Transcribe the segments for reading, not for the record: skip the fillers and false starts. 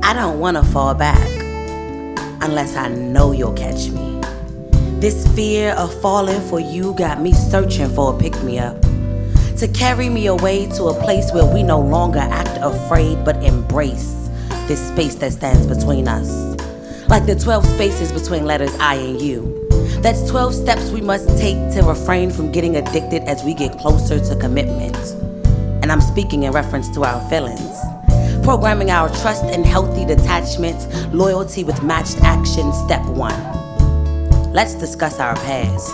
I don't want to fall back unless I know you'll catch me. This fear of falling for you got me searching for a pick-me-up to carry me away to a place where we no longer act afraid but embrace this space that stands between us. Like the 12 spaces between letters I and you. That's 12 steps we must take to refrain from getting addicted as we get closer to commitment. And I'm speaking in reference to our feelings. Programming our trust in healthy detachment, loyalty with matched action, step 1. Let's discuss our past.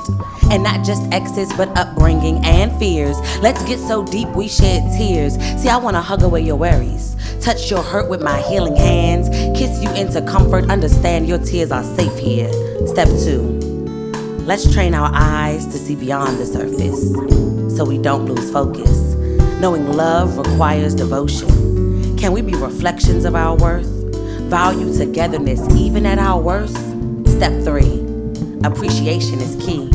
And not just exes, but upbringing and fears. Let's get so deep we shed tears. See, I wanna hug away your worries, touch your hurt with my healing hands, kiss you into comfort, understand your tears are safe here. Step 2. Let's train our eyes to see beyond the surface so we don't lose focus. Knowing love requires devotion. Can we be reflections of our worth? Value togetherness even at our worst? Step 3. Appreciation is key.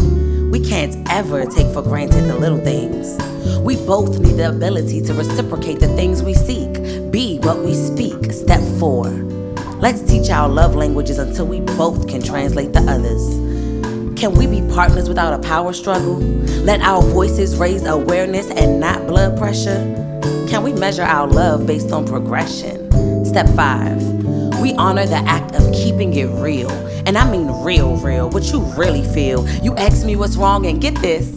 We can't ever take for granted the little things. We both need the ability to reciprocate the things we seek. Be what we speak. Step 4. Let's teach our love languages until we both can translate the others. Can we be partners without a power struggle? Let our voices raise awareness and not blood pressure? Can we measure our love based on progression? Step 5. We honor the act of keeping it real. And I mean real, what you really feel. You ask me what's wrong and get this,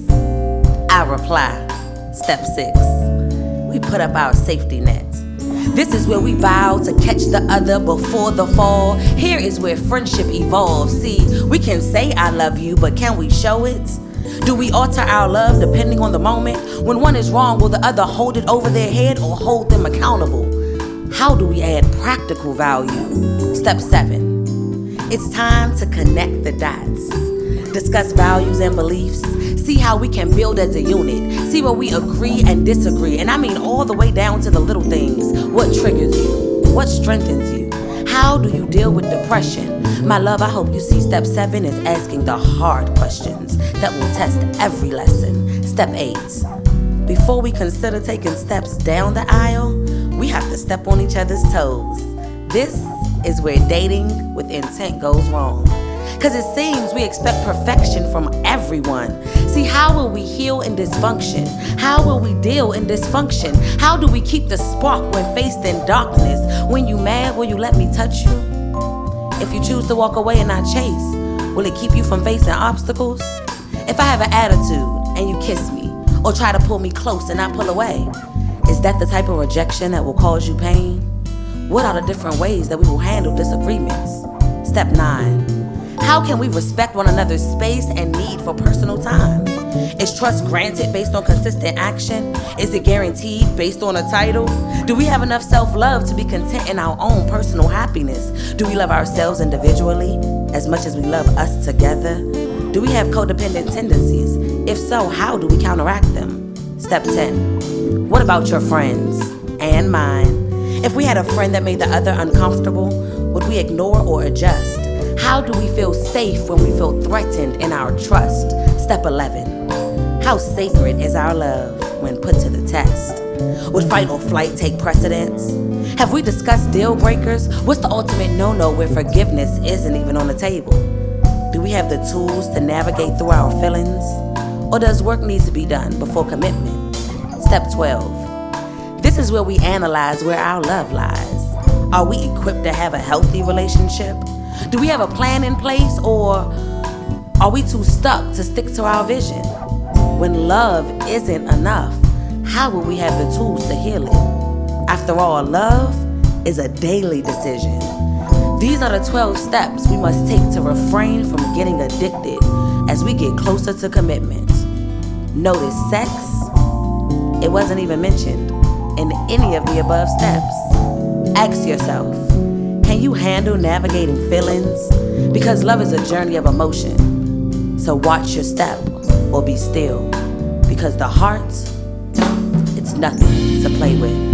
I reply. Step 6. We put up our safety net. This is where we vow to catch the other before the fall. Here is where friendship evolves. See, we can say I love you, but can we show it? Do we alter our love depending on the moment? When one is wrong, will the other hold it over their head or hold them accountable? How do we add practical value? Step 7. It's time to connect the dots. Discuss values and beliefs. See how we can build as a unit. See where we agree and disagree. And I mean all the way down to the little things. What triggers you? What strengthens you? How do you deal with depression? My love, I hope you see step 7 is asking the hard questions that will test every lesson. Step 8. Before we consider taking steps down the aisle, we have to step on each other's toes. This is where dating with intent goes wrong. Cause it seems we expect perfection from everyone. See, how will we heal in dysfunction? How will we deal in dysfunction? How do we keep the spark when faced in darkness? When you mad, will you let me touch you? If you choose to walk away and not chase, will it keep you from facing obstacles? If I have an attitude and you kiss me, or try to pull me close and not pull away, is that the type of rejection that will cause you pain? What are the different ways that we will handle disagreements? Step 9. How can we respect one another's space and need for personal time? Is trust granted based on consistent action? Is it guaranteed based on a title? Do we have enough self-love to be content in our own personal happiness? Do we love ourselves individually as much as we love us together? Do we have codependent tendencies? If so, how do we counteract them? Step 10. What about your friends and mine? If we had a friend that made the other uncomfortable, would we ignore or adjust? How do we feel safe when we feel threatened in our trust? Step 11. How sacred is our love when put to the test? Would fight or flight take precedence? Have we discussed deal breakers? What's the ultimate no-no where forgiveness isn't even on the table? Do we have the tools to navigate through our feelings? Or does work need to be done before commitment? Step 12. This is where we analyze where our love lies. Are we equipped to have a healthy relationship? Do we have a plan in place, or are we too stuck to stick to our vision? When love isn't enough, how will we have the tools to heal it? After all, love is a daily decision. These are the 12 steps we must take to refrain from getting addicted as we get closer to commitment. Notice sex, it wasn't even mentioned in any of the above steps. Ask yourself, can you handle navigating feelings? Because love is a journey of emotion. So watch your step or be still. Because the heart, it's nothing to play with.